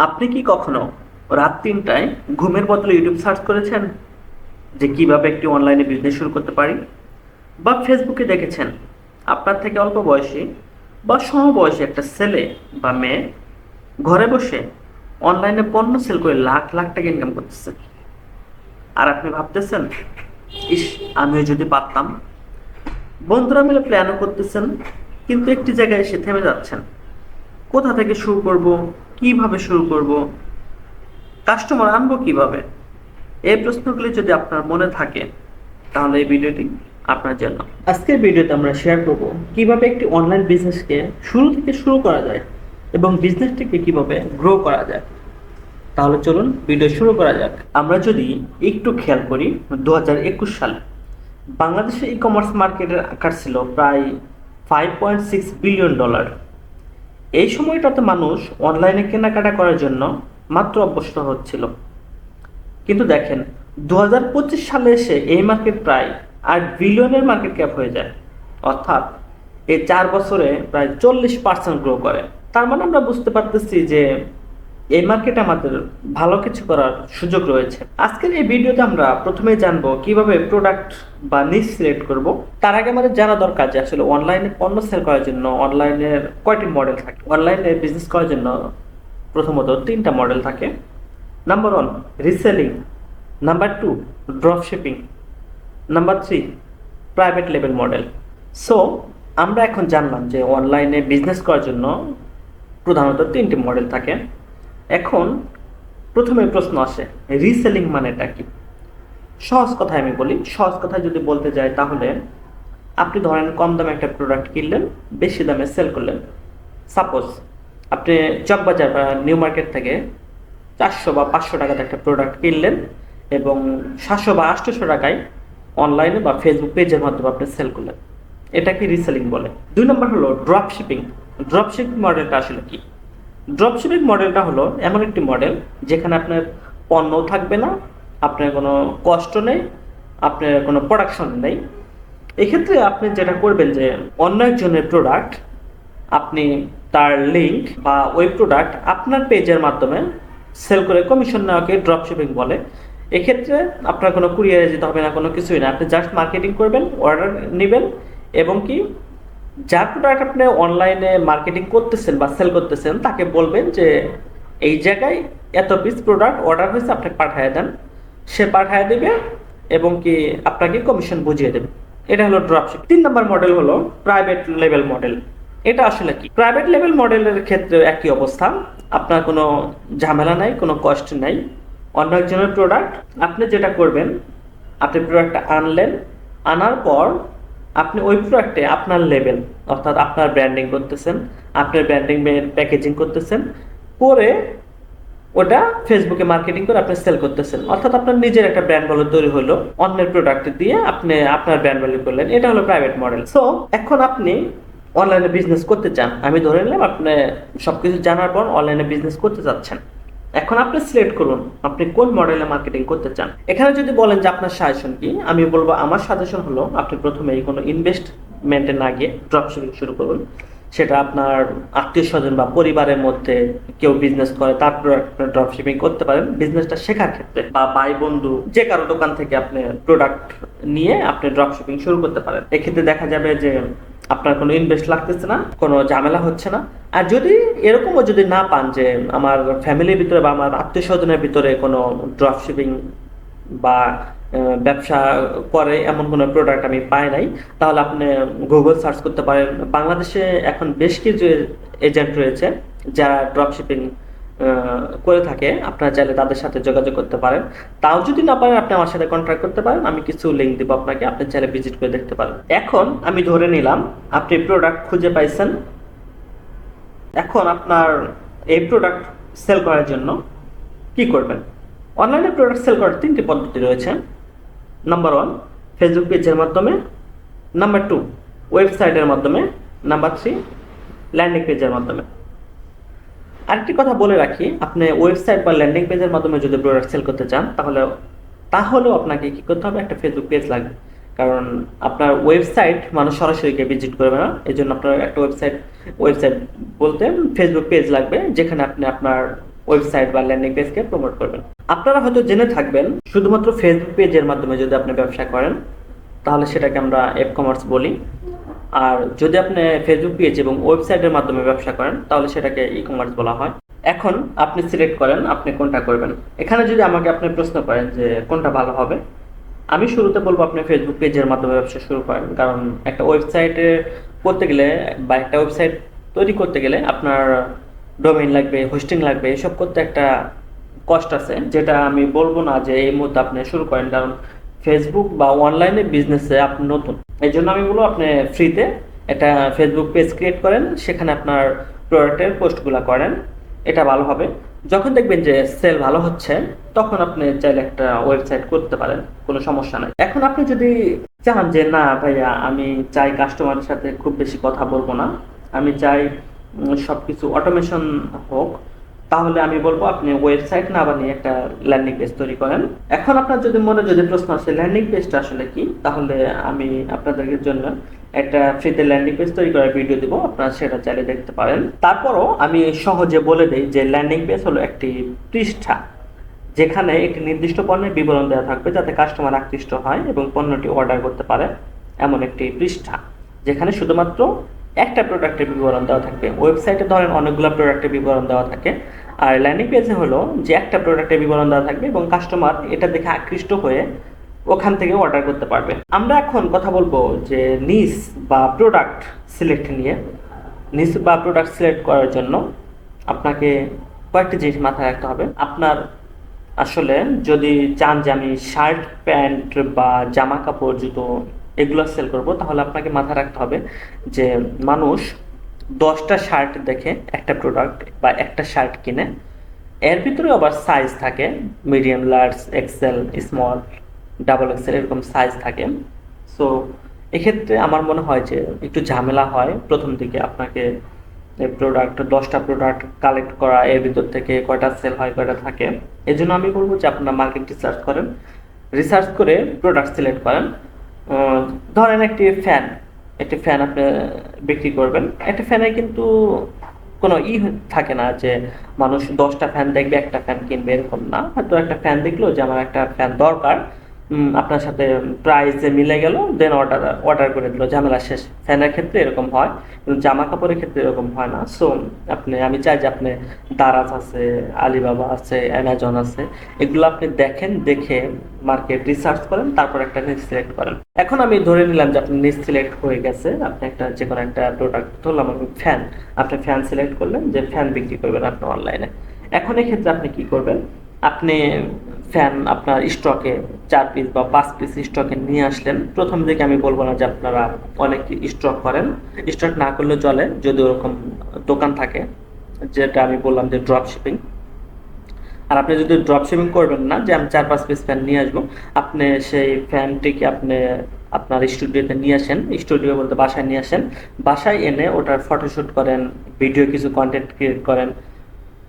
আপনি কি কখনো রাত ৩টায় ঘুমের বদলে ইউটিউব সার্চ করেছেন যে কিভাবে একটি অনলাইনে বিজনেস শুরু করতে পারি? বা ফেসবুকে দেখেছেন আপনার থেকে অল্প বয়সী বা সমবয়সী একটা ছেলে বা মেয়ে ঘরে বসে অনলাইনে পণ্য সেল করে লাখ লাখ টাকা ইনকাম করতেছে, আর আপনি ভাবতেছেন, ইস, আমিও যদি পারতাম। বন্ধুরা মিলে প্ল্যানও করতেছেন, কিন্তু একটি জায়গায় এসে থেমে যাচ্ছেন। কোথা থেকে শুরু করব, কিভাবে শুরু করব, কাস্টমার আনবো কিভাবে? এই প্রশ্নগুলি যদি আপনার মনে থাকে, তাহলে এই ভিডিওটি আপনার জন্য। আজকের ভিডিওতে আমরা শেয়ার করব কিভাবে একটি অনলাইন বিজনেসকে শুরু থেকে শুরু করা যায় এবং বিজনেসটিকে কিভাবে গ্রো করা যায়। তাহলে চলুন ভিডিও শুরু করা যাক। আমরা যদি একটু খেয়াল করি, 2021 সালে বাংলাদেশের ই কমার্স মার্কেটের আকার ছিল প্রায় $5.6 বিলিয়ন। এই সময়টাতে মানুষ অনলাইনে কেনাকাটা করার জন্য মাত্র অভ্যস্ত হচ্ছিল। কিন্তু দেখেন, 2025 সালে এসে এই মার্কেট প্রায় 8 বিলিয়নের মার্কেট ক্যাপ হয়ে যায়। অর্থাৎ এই 4 বছরে প্রায় 40% গ্রো করে। তার মানে আমরা বুঝতে পারতেছি যে এই মার্কেটে আমাদের ভালো কিছু করার সুযোগ রয়েছে। আজকের এই ভিডিওতে আমরা প্রথমেই জানবো কিভাবে প্রোডাক্ট বা নিশ সিলেক্ট করব। তার আগে আমাদের জানা দরকার যে আসলে অনলাইনে পণ্য সেল করার জন্য অনলাইনের কয়টি মডেল থাকে। অনলাইনে বিজনেস করার জন্য প্রথমত 3টা মডেল থাকে। Number 1, reselling. Number 2, drop shipping. Number 3, private level model. So আমরা এখন জানলাম যে অনলাইনে বিজনেস করার জন্য প্রধানত 3টি মডেল থাকে। এখন প্রথমে প্রশ্ন আসে, রিসেলিং মানেটা কি? সহজ কথায় আমি বলি, সহজ কথায় যদি বলতে যাই তাহলে আপনি ধরেন কম দামে একটা প্রোডাক্ট কিনলেন, বেশি দামে সেল করলেন। সাপোজ আপনি চকবাজার বা নিউ মার্কেট থেকে 400 বা 500 টাকাতে একটা প্রোডাক্ট কিনলেন এবং 700 বা 800 টাকায় অনলাইনে বা ফেসবুক পেজের মাধ্যমে আপনি সেল করলেন। এটাকে রিসেলিং বলে। 2 নম্বর হলো ড্রপ শিপিং। ড্রপ শিপিং মডেলটা আসলে কি? ড্রপ শিপিং মডেলটা হলো এমন একটি মডেল যেখানে আপনার পণ্য থাকবে না, আপনার কোনো কষ্ট নেই, আপনার কোনো প্রোডাকশন নেই। এক্ষেত্রে আপনি যেটা করবেন যে অন্য একজনের প্রোডাক্ট আপনি তার লিঙ্ক বা ওই প্রোডাক্ট আপনার পেজের মাধ্যমে সেল করে কমিশন নেওয়াকে ড্রপ শিপিং বলে। এক্ষেত্রে আপনার কোনো কুরিয়ারে যেতে হবে না, কোনো কিছুই না। আপনি জাস্ট মার্কেটিং করবেন, অর্ডার নেবেন এবং কি যার প্রোডাক্ট আপনি অনলাইনে মার্কেটিং করতেছেন বা সেল করতেছেন তাকে বলবেন যে এই জায়গায় এত পিস প্রোডাক্ট অর্ডার হয়েছে, আপনি পাঠিয়ে দেন। সে পাঠিয়ে দেবে এবং কি আপনাকে কমিশন বুঝিয়ে দেবে। এটা হলো ড্রপশিপ। 3 নম্বর মডেল হলো প্রাইভেট লেভেল মডেল। এটা আসলে কি? প্রাইভেট লেভেল মডেলের ক্ষেত্রে একই অবস্থা। আপনার কোনো ঝামেলা নাই, কোনো কষ্ট নাই। অন্য একজনের প্রোডাক্ট আপনি যেটা করবেন, আপনি প্রোডাক্টটা আনলেন, আনার পর আপনি ওই প্রোডাক্টে আপনার লেভেল অর্থাৎ আপনার ব্র্যান্ডিং করতেছেন, আপনার ব্র্যান্ডিং প্যাকেজিং করতেছেন, করে ওটা ফেসবুকে মার্কেটিং করে আপনি সেল করতেছেন। অর্থাৎ আপনার নিজের একটা ব্র্যান্ড ভ্যালু তৈরি হলো, অন্যের প্রোডাক্ট দিয়ে আপনি আপনার ব্র্যান্ড ভ্যালু করলেন। এটা হলো প্রাইভেট মডেল। সো এখন আপনি অনলাইনে বিজনেস করতে চান, আমি ধরে নিলাম আপনি সবকিছু জানার পর অনলাইনে বিজনেস করতে চাচ্ছেন। এখন আপনি সিলেক্ট করুন আপনি কোন মডেলে মার্কেটিং করতে চান। এখানে যদি বলেন যে আপনার সাজেশন কি, আমি বলবো আমার সাজেশন হলো আপনি প্রথমে কোনো ইনভেস্টমেন্টে না গিয়ে ড্রপশিপিং শুরু করুন। সেটা আপনার আত্মীয় স্বজন বা পরিবারের মধ্যে কেউ বিজনেস করে, তারপর আপনি ড্রপশিপিং করতে পারেন বিজনেসটা শেখার ক্ষেত্রে, বা ভাই বন্ধু যে কারো দোকান থেকে আপনি প্রোডাক্ট নিয়ে আপনি ড্রপশিপিং শুরু করতে পারেন। এক্ষেত্রে দেখা যাবে যে আপনার কোনো ইনভেস্ট লাগতেছে না, কোনো ঝামেলা হচ্ছে না। আর যদি এরকমও যদি না পান যে আমার ফ্যামিলির ভিতরে বা আমার আত্মীয় স্বজনের ভিতরে কোনো ড্রপশিপিং বা ব্যবসা করে এমন কোনো প্রোডাক্ট আমি পাই নাই, তাহলে আপনি গুগল সার্চ করতে পারেন। বাংলাদেশে এখন বেশ কিছু এজেন্ট রয়েছে যারা ড্রপশিপিং করে থাকে, আপনারা চাইলে তাদের সাথে যোগাযোগ করতে পারেন। তাও যদি না পারেন আপনি আমার সাথে কন্ট্যাক্ট করতে পারেন, আমি কিছু লিঙ্ক দিব আপনাকে, আপনি চাইলে ভিজিট করে দেখতে পারেন। এখন আমি ধরে নিলাম আপনি প্রোডাক্ট খুঁজে পাইছেন। এখন আপনার এই প্রোডাক্ট সেল করার জন্য কি করবেন? অনলাইনে প্রোডাক্ট সেল করার 3টি পদ্ধতি রয়েছে। নাম্বার 1, ফেসবুক পেজের মাধ্যমে। নাম্বার 2, ওয়েবসাইটের মাধ্যমে। নাম্বার 3, ল্যান্ডিং পেজের মাধ্যমে। আরেকটি কথা বলে রাখি, আপনি ওয়েবসাইট বা ল্যান্ডিং পেজের মাধ্যমে যদি প্রোডাক্ট সেল করতে চান তাহলেও আপনাকে কি করতে হবে? একটা ফেসবুক পেজ লাগবে। কারণ আপনার ওয়েবসাইট মানুষ সরাসরি গিয়ে ভিজিট করবে না, এই জন্য আপনার একটা ওয়েবসাইট বলতে ফেসবুক পেজ লাগবে, যেখানে আপনি আপনার ওয়েবসাইট বা ল্যান্ডিং পেজকে প্রমোট করবেন। আপনারা হয়তো জেনে থাকবেন শুধুমাত্র ফেসবুক পেজের মাধ্যমে যদি আপনি ব্যবসা করেন তাহলে সেটাকে আমরা অ্যাপ কমার্স বলি, আর যদি আপনি ফেসবুক পেজ এবং ওয়েবসাইটের মাধ্যমে ব্যবসা করেন তাহলে সেটাকে ই কমার্স বলা হয়। এখন আপনি সিলেক্ট করেন আপনি কোনটা করবেন। এখানে যদি আমাকে আপনি প্রশ্ন করেন যে কোনটা ভালো হবে, আমি শুরুতে বলবো আপনি ফেসবুক পেজের মাধ্যমে ব্যবসা শুরু করেন, কারণ একটা ওয়েবসাইটে করতে গেলে বা একটা ওয়েবসাইট তৈরি করতে গেলে আপনার ডোমেইন লাগবে, হোস্টিং লাগবে, এসব করতে একটা কষ্ট আছে, যেটা আমি বলবো না যে এই মুহূর্তে আপনি শুরু করেন, কারণ ফেসবুক বা অনলাইনে বিজনেসে আপনি নতুন। এই জন্য আমি বলবো আপনি ফ্রিতে একটা ফেসবুক পেজ ক্রিয়েট করেন, সেখানে আপনার প্রোডাক্টের পোস্টগুলো করেন, এটা ভালো হবে। যখন দেখবেন যে সেল ভালো হচ্ছে তখন আপনি চাইলে একটা ওয়েবসাইট করতে পারেন, কোনো সমস্যা নাই। এখন আপনি যদি চান যে না ভাইয়া আমি চাই কাস্টমারের সাথে খুব বেশি কথা বলবো না, আমি চাই সবকিছু অটোমেশন হোক, তাহলে আমি বলবো আপনি ওয়েবসাইট না বানিয়ে একটা ল্যান্ডিং পেজ তৈরি করেন। এখন আপনার যদি মনে যদি প্রশ্ন আসে ল্যান্ডিং পেজটা আসলে কি, তাহলে আমি আপনাদের জন্য একটা ফ্রিতে ল্যান্ডিং পেজ তৈরি করার ভিডিও দিব, আপনারা সেটা চাইলে দেখতে পারেন। তারপরও আমি সহজে বলে দেই যে ল্যান্ডিং পেজ হলো একটি পৃষ্ঠা যেখানে একটি নির্দিষ্ট পণ্যের বিবরণ দেওয়া থাকবে যাতে কাস্টমার আকৃষ্ট হয় এবং পণ্যটি অর্ডার করতে পারে, এমন একটি পৃষ্ঠা যেখানে শুধুমাত্র একটা প্রোডাক্টের বিবরণ দেওয়া থাকবে। ওয়েবসাইটে ধরেন অনেকগুলো প্রোডাক্টের বিবরণ দেওয়া থাকে, আর ল্যান্ডিং পেজে হলো যে একটা প্রোডাক্টের বিবরণ দেওয়া থাকবে এবং কাস্টমার এটা দেখে আকৃষ্ট হয়ে ওখান থেকে অর্ডার করতে পারবে। আমরা এখন কথা বলবো যে নিশ বা প্রোডাক্ট সিলেক্ট নিয়ে। নিশ বা প্রোডাক্ট সিলেক্ট করার জন্য আপনাকে কয়েকটি জিনিস মাথায় রাখতে হবে। আপনার আসলে যদি চান যে আমি শার্ট প্যান্ট বা জামা কাপড় জুতো এগুলো সেল করব, তাহলে আপনাকে মাথায় রাখতে হবে যে মানুষ 10টা শার্ট দেখে একটা প্রোডাক্ট বা একটা শার্ট কিনে, এর ভিতরে আবার সাইজ থাকে, medium, large, XL, small, double XL এরকম সাইজ থাকে। সো এক্ষেত্রে আমার মনে হয় যে একটু ঝামেলা হয় প্রথম দিকে আপনাকে প্রোডাক্ট 10টা প্রোডাক্ট কালেক্ট করা, এর ভিতর থেকে কয়টা সেল হয় কয়টা থাকে। এই জন্য আমি বলবো যে আপনারা মার্কেট রিসার্চ করেন, রিসার্চ করে প্রোডাক্ট সিলেক্ট করেন। ধরেন একটি ফ্যান আপনি বিক্রি করবেন, একটা ফ্যানে কিন্তু কোনো থাকে না যে মানুষ 10টা ফ্যান দেখবে একটা ফ্যান কিনবে, এরকম না। হয়তো একটা ফ্যান দেখলো যে আমার একটা ফ্যান দরকার, আপনার সাথে প্রাইস মিলে গেল, দেন অর্ডার করে দিল, ঝামেলা শেষ। ফ্যানের ক্ষেত্রে এরকম হয়, কিন্তু জামা কাপড়ের ক্ষেত্রে এরকম হয় না। সো আমি চাই যে আপনি দারাজ আছে, আলিবাবা আছে, অ্যামাজন আছে, এগুলো আপনি দেখেন, দেখে মার্কেট রিসার্চ করেন, তারপর একটা নিচ সিলেক্ট করেন। এখন আমি ধরে নিলাম যে আপনি নিচ সিলেক্ট হয়ে গেছে, আপনি একটা যে কোনো একটা প্রোডাক্ট ধরলাম আমি ফ্যান, আপনি ফ্যান সিলেক্ট করলেন যে ফ্যান বিক্রি করবেন আপনি অনলাইনে। এখন এক্ষেত্রে আপনি কি করবেন, আপনি ফ্যান আপনার স্টকে 4 পিস বা 5 পিস স্টকে নিয়ে আসলেন। প্রথম দিকে আমি বলবো না যে আপনারা অনেক স্টক করেন, স্টক না করলে চলে যদি ওরকম দোকান থাকে, যেটা আমি বললাম যে ড্রপ শিপিং। আর আপনি যদি ড্রপ শিপিং করবেন না যে আমি 4-5 পিস ফ্যান নিয়ে আসবো, আপনি সেই ফ্যানটিকে আপনি আপনার স্টুডিওতে নিয়ে আসেন, স্টুডিও বলতে বাসায় নিয়ে আসেন, বাসায় এনে ওটার ফটোশ্যুট করেন, ভিডিও কিছু কন্টেন্ট ক্রিয়েট করেন।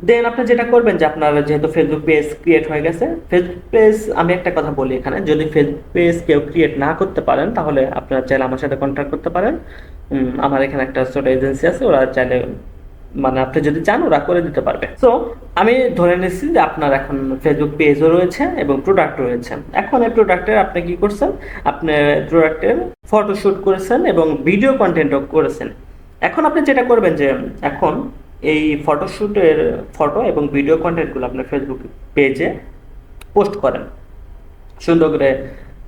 দেন আপনি যেটা করবেন যে আপনার যেহেতু ফেসবুক পেজ ক্রিয়েট হয়ে গেছে, ফেসবুক পেজ আমি একটা কথা বলি এখানে, যদি ফেসবুক পেজ কেউ ক্রিয়েট না করতে পারেন তাহলে আপনারা চাইলে আমার সাথে কন্ট্যাক্ট করতে পারেন। আমার এখানে একটা ছোট এজেন্সি আছে, ওরা চাইলে মানে আপনি যদি চান ওরা করে দিতে পারবে। সো আমি ধরে নিচ্ছি যে আপনার এখন ফেসবুক পেজও রয়েছে এবং প্রোডাক্ট রয়েছে। এখন এই প্রোডাক্টের আপনি কি করছেন, আপনি প্রোডাক্টের ফটোশ্যুট করেছেন এবং ভিডিও কন্টেন্টও করেছেন। এখন আপনি যেটা করবেন যে এখন এই ফটোশ্যুটের ফটো এবং ভিডিও কন্টেন্টগুলো আপনার ফেসবুক পেজে পোস্ট করেন, সুন্দর করে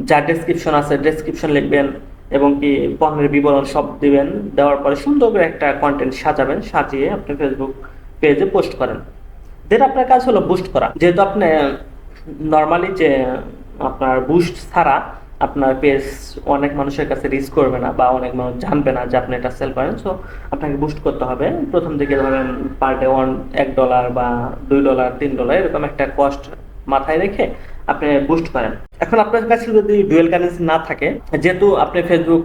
যা ডেসক্রিপশন আছে ডেসক্রিপশন লিখবেন এবং কি পণ্যের বিবরণ সব দিবেন, দেওয়ার পরে সুন্দর করে একটা কন্টেন্ট সাজাবেন, সাজিয়ে আপনি ফেসবুক পেজে পোস্ট করেন। দেন আপনার কাজ হলো বুস্ট করা। যেহেতু আপনি নর্মালি যে আপনার বুস্ট ছাড়া আপনার পেজ অনেক মানুষের কাছে রিচ করবে না বা অনেক মানুষ জানবে না যে আপনি এটা সেল করেন। সো আপনাকে বুস্ট করতে হবে। প্রথম দিকে ধরেন পার ডে $1 বা $2, $3 এরকম একটা কস্ট মাথায় রেখে আপনি বুস্ট করেন। এখন আপনার কাছে যদি ডুয়েল কারেন্সি না থাকে, যেহেতু আপনি ফেসবুক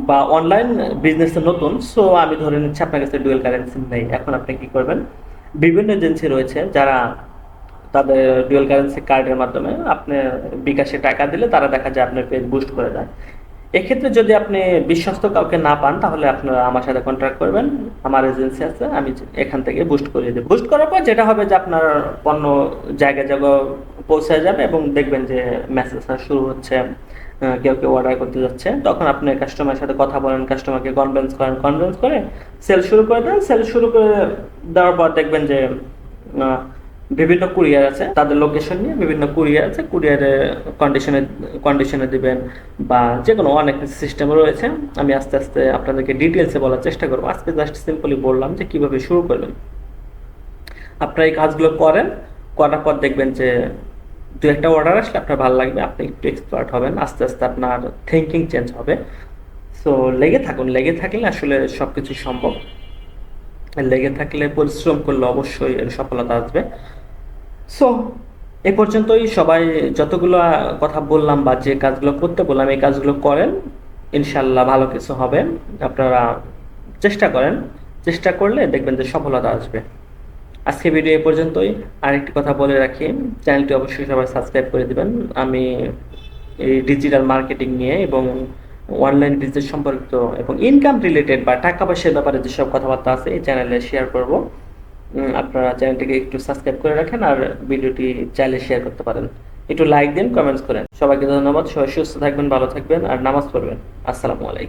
বা অনলাইন বিজনেসে নতুন, সো আমি ধরে নিচ্ছি আপনার কাছে ডুয়েল কারেন্সি নেই। এখন আপনি কি করবেন, বিভিন্ন এজেন্সি রয়েছে যারা তাদের ডুয়েল কারেন্সি কার্ডের মাধ্যমে আপনি বিকাশে টাকা দিলে তারা দেখা যায় আপনার পেজ বুস্ট করে দেয়। এক্ষেত্রে যদি আপনি বিশ্বস্ত কাউকে না পান তাহলে আপনারা আমার সাথে কন্ট্যাক্ট করবেন। আমার এজেন্সি আছে, আমি এখান থেকে বুস্ট করিয়ে দেব। বুস্ট করার পর যেটা হবে যে আপনার পণ্য জায়গায় জায়গায় পৌঁছে যাবে এবং দেখবেন যে মেসেজ শুরু হচ্ছে, কেউ কেউ অর্ডার করতে যাচ্ছে। তখন আপনি কাস্টমারের সাথে কথা বলেন, কাস্টমারকে কনভিন্স করেন, কনভিন্স করে সেল শুরু করে দেন। সেল শুরু করে দেওয়ার পর দেখবেন যে আহ, বিভিন্ন কুরিয়ার আছে, তাদের লোকেশন নিয়ে বিভিন্ন কুরিয়ার আছে, কুরিয়ারে কন্ডিশনে কন্ডিশনে দিবেন বা যে কোনো অনেক সিস্টেম রয়েছে। আমি আস্তে আস্তে আপনাদেরকে ডিটেলসে বলার চেষ্টা করবো। আজকে জাস্ট সিম্পলি বললাম যে কিভাবে শুরু করবেন। আপনারা এই কাজগুলো করেন, করার পর দেখবেন যে দু একটা অর্ডার আসলে আপনার ভালো লাগবে, আপনি একটু এক্সপার্ট হবেন, আস্তে আস্তে আপনার থিঙ্কিং চেঞ্জ হবে। সো লেগে থাকুন, লেগে থাকলে আসলে সব কিছু সম্ভব। লেগে থাকলে, পরিশ্রম করলে অবশ্যই এর সফলতা আসবে। সো এ পর্যন্তই। সবাই যতগুলো কথা বললাম বা যে কাজগুলো করতে বললাম এই কাজগুলো করেন, ইনশাল্লাহ ভালো কিছু হবে। আপনারা চেষ্টা করেন, চেষ্টা করলে দেখবেন যে সফলতা আসবে। আজকে ভিডিও এ পর্যন্তই। আরেকটি কথা বলে রাখি, চ্যানেলটি অবশ্যই সবাই সাবস্ক্রাইব করে দিবেন। আমি এই ডিজিটাল মার্কেটিং নিয়ে এবং অনলাইন বিজনেস সম্পর্কিত এবং ইনকাম রিলেটেড বা টাকা পয়সার ব্যাপারে যেসব কথাবার্তা আছে এই চ্যানেলে শেয়ার করব। আপনারা চ্যানেলটিকে একটু সাবস্ক্রাইব করে রাখেন আর ভিডিওটি চাইলে শেয়ার করতে পারেন। একটু লাইক দিন, কমেন্টস করেন। সবাইকে ধন্যবাদ। সবাই সুস্থ থাকবেন, ভালো থাকবেন আর নামাজ পড়বেন। আসসালামু আলাইকুম।